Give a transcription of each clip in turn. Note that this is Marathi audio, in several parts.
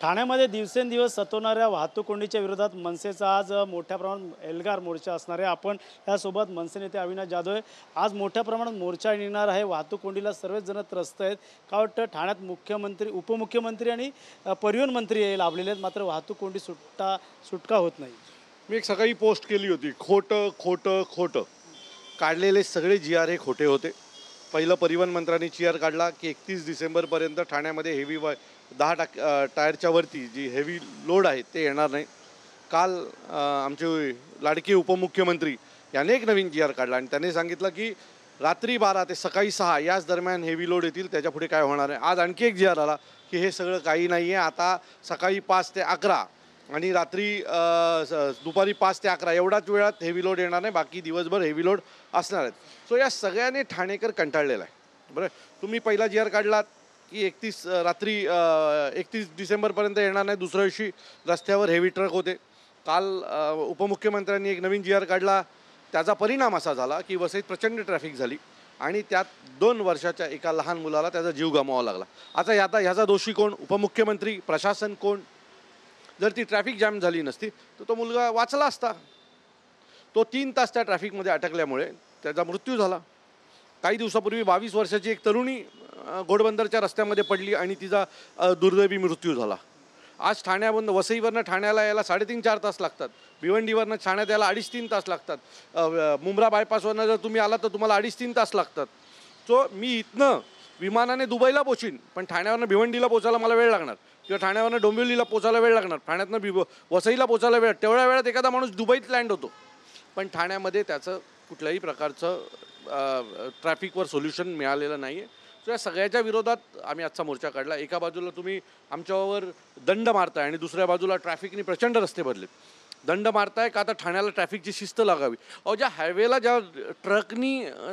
ठाण्यामध्ये दिवसेंदिवस सतवणाऱ्या वाहतूक कोंडीच्या विरोधात मनसेचा आज मोठ्या प्रमाणात एल्गार मोर्चा असणार आहे। आपण यासोबत मनसे नेते अविनाश जाधव आहे। आज मोठ्या प्रमाणात मोर्चा निघणार आहे। वाहतूक कोंडीला सर्वच जण त्रस्त आहेत। का वाटतं ठाण्यात मुख्यमंत्री, उपमुख्यमंत्री आणि परिवहन मंत्री लाभलेले आहेत, मात्र वाहतूक कोंडी सुटका होत नाही। मी एक सकाळी पोस्ट केली होती, खोटं खोटं खोटं काढलेले सगळे जी आर हे खोटे होते। पहिलं परिवहन मंत्र्यांनी जी आर काढला की 31 डिसेंबरपर्यंत ठाण्यामध्ये हेवी 10 टायरच्या वरती जी हेवी लोड आहे ते येणार नाही। काल आमचे लाडके उपमुख्यमंत्री याने एक नवीन जी आर काढला आणि त्याने सांगितलं की रात्री 12 ते सकाळी 6 याच दरम्यान हेवी लोड येतील, त्याच्यापुढे काय होणार आहे। आज आणखी एक जी आर आला की हे सगळं काही नाही आहे, आता सकाळी 5 ते 11 आणि रात्री दुपारी 5 ते 11 एवढाच वेळात हेवी लोड येणार नाही, बाकी दिवसभर हेवी लोड असणार आहेत। सो या सगळ्याने ठाणेकर कंटाळलेला आहे। बरं, तुम्ही पहिला जी आर काढलात की 31 डिसेंबरपर्यंत येणार नाही, दुसऱ्या दिवशी रस्त्यावर हेवी ट्रक होते। काल उपमुख्यमंत्र्यांनी एक नवीन जी आर काढला, त्याचा परिणाम असा झाला की वसईत प्रचंड ट्रॅफिक झाली आणि त्यात 2 वर्षाच्या एका लहान मुलाला त्याचा जीव गमवावा लागला। आता ह्याचा दोषी कोण? उपमुख्यमंत्री, प्रशासन कोण? जर ती ट्रॅफिक जॅम झाली नसती तर तो मुलगा वाचला असता। तो 3 तास त्या ट्रॅफिकमध्ये अटकल्यामुळे त्याचा मृत्यू झाला। काही दिवसापूर्वी 22 वर्षाची एक तरुणी घोडबंदरच्या रस्त्यामध्ये पडली आणि तिचा दुर्दैवी मृत्यू झाला। आज वसईवरनं ठाण्याला यायला 3.5-4 तास लागतात, भिवंडीवरनं ठाण्यात यायला 2.5-3 तास लागतात, मुंब्रा बायपासवरनं जर तुम्ही आला तर तुम्हाला 2.5-3 तास लागतात। सो मी इथनं विमानाने दुबईला पोचीन, पण ठाण्यावरनं भिवंडीला पोचायला मला वेळ लागणार, किंवा ठाण्यावरनं डोंबिवलीला पोचायला वेळ लागणार, ठाण्यातनं वसईला पोचायला वेळ, तेवढ्या वेळात एखादा माणूस दुबईत लँड होतो। पण ठाण्यामध्ये त्याचं कुठल्याही प्रकारचं ट्रॅफिकवर सोल्युशन मिळालेलं नाही आहे। सो या सगळ्याच्या विरोधात आम्ही आजचा मोर्चा काढला। एका बाजूला तुम्ही आमच्यावर दंड मारताय आणि दुसऱ्या बाजूला ट्रॅफिकने प्रचंड रस्ते भरले। दंड मारताय का? आता ठाण्याला ट्रॅफिकची शिस्त लागावी। ज्या हायवेला ज्या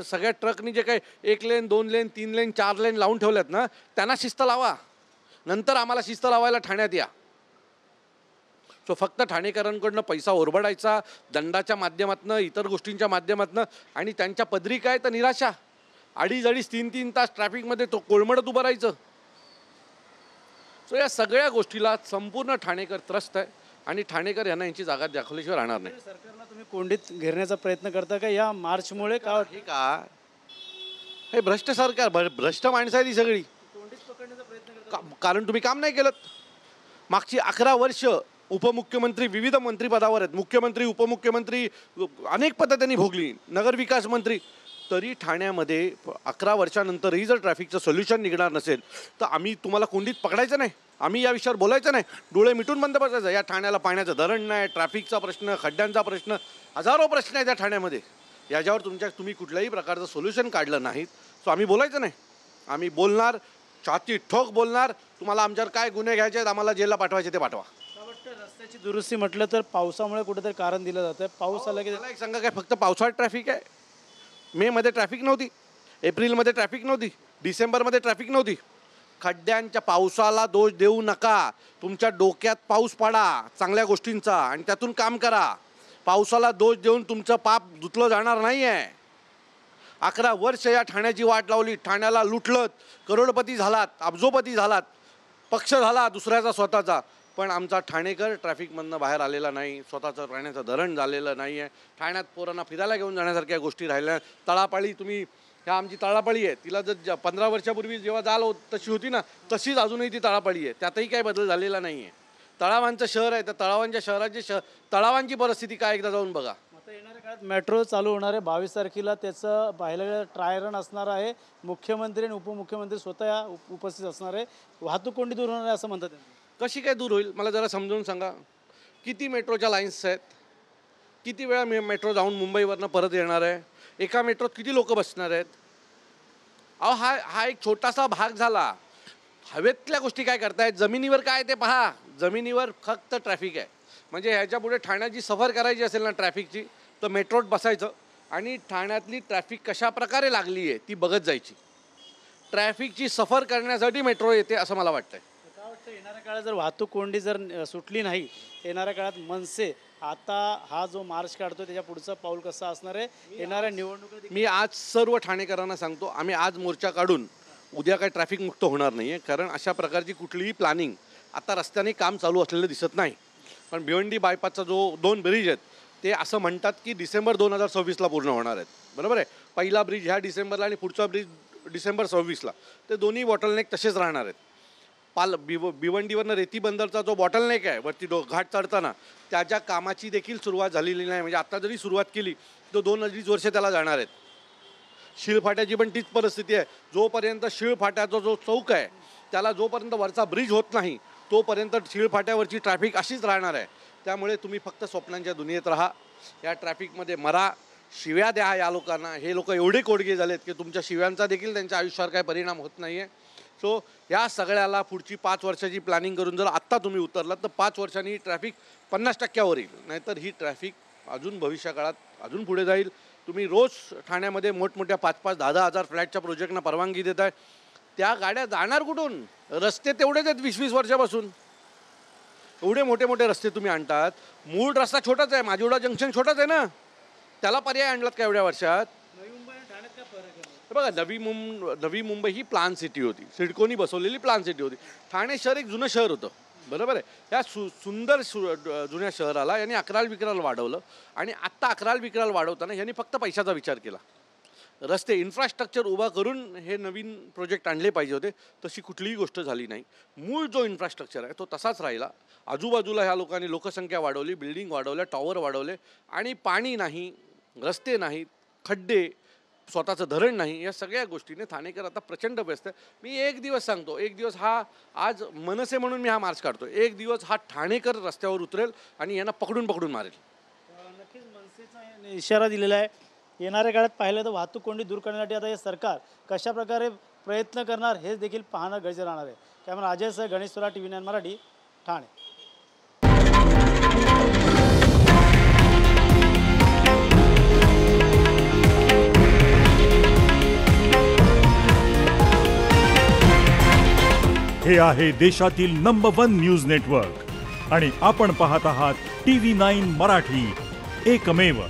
सगळ्या ट्रकनी जे काही 1 लेन 2 लेन 3 लेन 4 लेन लावून ठेवल्यात ना, त्यांना शिस्त लावा, नंतर आम्हाला शिस्त लावायला ठाण्यात या। सो फक्त ठाणेकरांकडनं पैसा ओरबडायचा दंडाच्या माध्यमातून, इतर गोष्टींच्या माध्यमातून, आणि त्यांच्या पदरी काय तर निराशा। 2.5-3 तास ट्रॅफिकमध्ये तो कोळमडत उभं राहायचं। सो या सगळ्या गोष्टीला संपूर्ण ठाणेकर त्रस्त आहे आणि ठाणेकर यांना यांची जागा दाखवल्याशिवाय राहणार नाही। सरकारला तुम्ही कोंडीत घेरण्याचा प्रयत्न करता का या मार्चमुळे? का हे का हे भ्रष्ट सरकार, भ्रष्ट माणसं आहे ती सगळी। कोंडीत पकडण्याचा प्रयत्न करता कारण तुम्ही काम नाही केलं। मागची 11 वर्ष उपमुख्यमंत्री विविध मंत्रिपदावर आहेत, मुख्यमंत्री, उपमुख्यमंत्री, अनेक पदं त्यांनी भोगली, नगरविकास मंत्री, तरी ठाण्यामध्ये 11 वर्षानंतरही जर ट्रॅफिकचं सोल्युशन निघणार नसेल तर आम्ही तुम्हाला कोंडीत पकडायचं नाही, आम्ही या विषयावर बोलायचं नाही, डोळे मिटून बंद बसायचं। या ठाण्याला पाण्याचं धरण नाही, ट्रॅफिकचा प्रश्न, खड्ड्यांचा प्रश्न, हजारो प्रश्न आहेत या ठाण्यामध्ये। याच्यावर तुम्ही कुठल्याही प्रकारचं सोल्युशन काढलं नाहीत, सो आम्ही बोलायचं नाही। आम्ही बोलणार, छाती ठोक बोलणार, तुम्हाला आमच्यावर काय गुन्हे घ्यायचे आहेत, आम्हाला जेलला पाठवायचे ते पाठवा। रस्त्याची दुरुस्ती म्हटलं तर पावसामुळे कुठेतरी कारण दिलं जातं। पाऊस आला की मला एक सांगा, काय फक्त पावसाळ्यात ट्रॅफिक आहे? मेमध्ये ट्रॅफिक नव्हती, एप्रिलमध्ये ट्रॅफिक नव्हती, डिसेंबरमध्ये ट्रॅफिक नव्हती? खड्ड्यांच्या पावसाला दोष देऊ नका। तुमच्या डोक्यात पाऊस पाडा चांगल्या गोष्टींचा आणि त्यातून काम करा। पावसाला दोष देऊन तुमचं पाप धुतलं जाणार नाही आहे। 11 वर्ष या ठाण्याची वाट लावली, ठाण्याला लुटलत, करोडपती झालात, अब्जोपती झालात, पक्ष झाला दुसऱ्याचा स्वतःचा, पण आमचा ठाणेकर ट्रॅफिकमधनं बाहेर आलेला नाही, स्वतःचं पाण्याचं धरण झालेलं नाही आहे। ठाण्यात पोरांना फिरायला घेऊन जाण्यासारख्या गोष्टी राहिल्या। तळापाळी, तुम्ही ह्या आमची तळापाळी आहे, तिला जर 15 वर्षापूर्वी जेव्हा जाल तशी होती ना, तशीच अजूनही ती तळापाळी आहे, त्यातही काही बदल झालेला नाही आहे। तळावांचं शहर आहे, त्या तळावांच्या शहराची तळावांची परिस्थिती काय एकदा जाऊन बघा। आता येणाऱ्या काळात मेट्रो चालू होणार आहे 22 तारखेला, त्याचं पाहिलं ट्राय रन असणार आहे। मुख्यमंत्री आणि उपमुख्यमंत्री स्वतः उपस्थित असणार आहे। वाहतूक कोंडी दूर होणार आहे असं म्हणतात त्यांनी। कशी काय दूर होईल मला जरा समजावून सांगा। किती मेट्रोच्या लाईन्स आहेत? किती वेळा मेट्रो जाऊन मुंबईवरनं परत येणार आहे? एका मेट्रोत किती लोक बसणार आहेत? हा एक छोटासा भाग झाला। हवेतल्या गोष्टी काय करतायत, जमिनीवर काय ते पहा। जमिनीवर फक्त ट्रॅफिक आहे। म्हणजे ह्याच्यापुढे ठाण्याची सफर करायची असेल ना ट्रॅफिकची, तर मेट्रोत बसायचं आणि ठाण्यातली ट्रॅफिक कशा प्रकारे लागली आहे ती बघत जायची। ट्रॅफिकची सफर करण्यासाठी मेट्रो येते असं मला वाटतंय। येणाऱ्या काळात जर वाहतूक कोंडी जर सुटली नाही, येणाऱ्या काळात मनसे आता हा जो मार्च काढतो त्याच्या पुढचं पाऊल कसं असणार आहे? येणाऱ्या निवडणुकीत मी आज सर्व ठाणेकरांना सांगतो, आम्ही आज मोर्चा काढून उद्या काही ट्रॅफिक मुक्त होणार नाही आहे, कारण अशा प्रकारची कुठलीही प्लॅनिंग आता रस्त्याने काम चालू असलेलं दिसत नाही. पण भिवंडी बायपासचा जो 2 ब्रिज आहेत ते असं म्हणतात की डिसेंबर 2026ला पूर्ण होणार आहेत. बरोबर आहे. पहिला ब्रिज ह्या डिसेंबरला आणि पुढचा ब्रिज डिसेंबर 26ला. ते दोन्ही बॉटलनेक तसेच राहणार आहेत. भिवंडीवरनं रेती बंदरचा जो बॉटलनेक आहे वरती घाट चढताना त्याच्या कामाची देखील सुरुवात झालेली नाही. म्हणजे आता जरी सुरुवात केली तर 2-2.5 वर्ष त्याला जाणार आहेत. शिळफाट्याची पण तीच परिस्थिती आहे. जोपर्यंत शिळफाट्याचा जो चौक आहे त्याला जोपर्यंत वरचा ब्रिज होत नाही तोपर्यंत शिळफाट्यावरची ट्रॅफिक अशीच राहणार आहे. त्यामुळे तुम्ही फक्त स्वप्नांच्या दुनियेत राहा. या ट्रॅफिकमध्ये मरा, शिव्या द्या या लोकांना. हे लोक एवढे कोडगे झालेत की तुमच्या शिव्यांचा देखील त्यांच्या आयुष्यावर काही परिणाम होत नाही आहे. सो या सगळ्याला पुढची 5 वर्षाची प्लॅनिंग करून जर आत्ता तुम्ही उतरलात तर 5 वर्षांनी ट्रॅफिक 50%वर येईल. नाहीतर ही ट्रॅफिक अजून भविष्यकाळात अजून पुढे जाईल. तुम्ही रोज ठाण्यामध्ये मोठमोठ्या 5-5, 10-10 हजार फ्लॅटच्या प्रोजेक्टना परवानगी देत आहे. त्या गाड्या जाणार कुठून? रस्ते तेवढेच आहेत 20-20 वर्षापासून. एवढे मोठे मोठे रस्ते तुम्ही आणतात. मूळ रस्ता छोटाच आहे. माझिवडा जंक्शन छोटाच आहे ना. त्याला पर्याय आणलात का एवढ्या वर्षात? बघा, नवी मुंबई ही प्लान सिटी होती. सिडकोनी बसवलेली प्लान सिटी होती. ठाणे शहर एक जुनं शहर होतं. बरोबर आहे. या सुंदर जुन्या शहराला यांनी अकराल विकराल वाढवलं. आणि आत्ता अकराल विकराल वाढवताना यांनी फक्त पैशाचा विचार केला. रस्ते इन्फ्रास्ट्रक्चर उभा करून हे नवीन प्रोजेक्ट आणले पाहिजे होते. तशी कुठलीही गोष्ट झाली नाही. मूळ जो इन्फ्रास्ट्रक्चर आहे तो तसाच राहिला. आजूबाजूला ह्या लोकांनी लोकसंख्या वाढवली, बिल्डिंग वाढवल्या, टॉवर वाढवले आणि पाणी नाही, रस्ते नाहीत, खड्डे, स्वतःचं धरण नाही. या सगळ्या गोष्टीने ठाणेकर आता प्रचंड व्यस्त आहे. मी एक दिवस सांगतो, एक दिवस हा आज मनसे म्हणून मी हा मार्च काढतो. एक दिवस हा ठाणेकर रस्त्यावर उतरेल आणि यांना पकडून मारेल. नक्कीच मनसेचा इशारा दिलेला आहे. येणाऱ्या काळात पाहिलं तर वाहतूक कोंडी दूर करण्यासाठी आता हे सरकार कशाप्रकारे प्रयत्न करणार हे देखील पाहणं गरजेचं राहणार आहे. कॅमेरा अजय सह गणेश सोरा, TV9 मराठी, ठाणे. हे आहे देशातील नंबर 1 न्यूज नेटवर्क आणि आपण पाहत आहात TV9 मराठी, एकमेव.